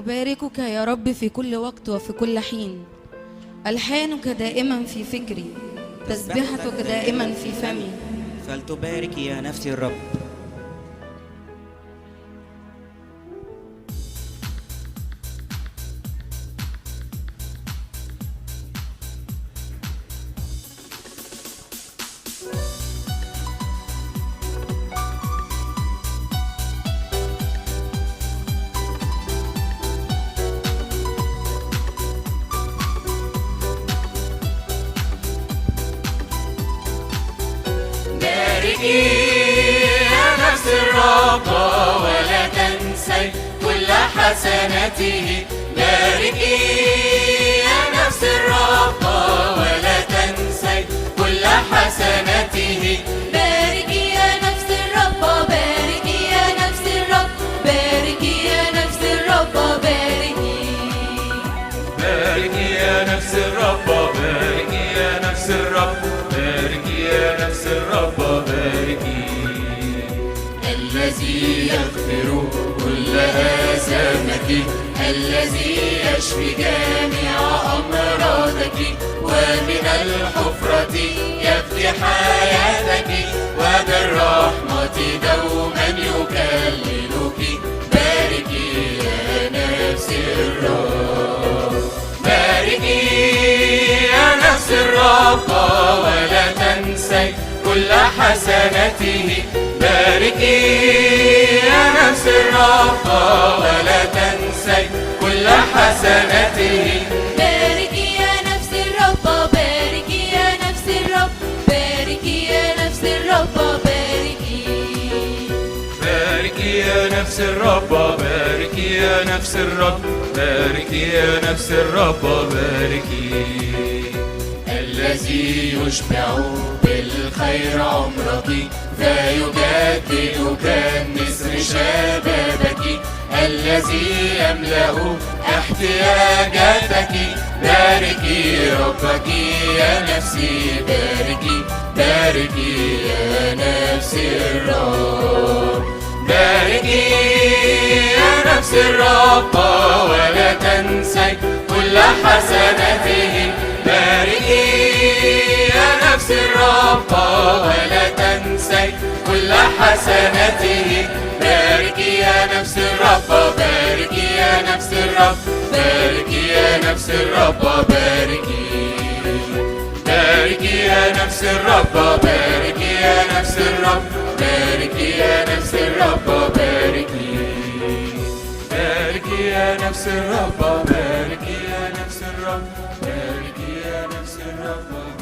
أباركك يا رب في كل وقت وفي كل حين. ألحانك دائما في فكري، تسبيحتك دائما في فمي. فلتبارك يا نفسي الرب. باركي يا نفس الرب ولا تنسي كل حسناته. باركي يا نفس الرب ولا تنسي كل حسناته. باركي يا نفس الرب، باركي يا نفس الرب، باركي يا نفس الرب، باركي. باركي يا نفس الرب، باركي يا نفس الرب، باركي يا نفس الرب، باركي. الذي يغفر كل آثامك، الذي يشفي جميع أمراضك، ومن الحفرة يفدي حياتك، وبالرحمة دوما يكللك. باركي يا نفس الرب، باركي يا نفس الرب ولا تنسي كل حسناته. باركي يا نفس الرب ولا تنسي كل حسناته. باركي يا نفس الرب، باركي يا نفس الرب، باركي يا نفس الرب، باركي. باركي يا نفس الرب، باركي يا نفس الرب، باركي يا نفس الرب، باركي. الذي يشبع بالخير عمرك، فيجدد كالنسر شبابك، الذي يملأ احتياجاتك. باركي ربك يا نفسي، باركي باركي يا نفسي الرب. باركي يا نفس الرب ولا تنسي كل حسناته. باركي يا نفس الرب ولا تنسي كل حسناته. باركي يا نفس الرب، باركي يا نفس الرب، باركي يا نفس الرب، باركي. باركي يا نفس الرب، باركي يا نفس الرب، باركي يا نفس الرب، باركي. باركي يا نفس الرب، باركي يا نفس الرب، باركي يا نفس الرب.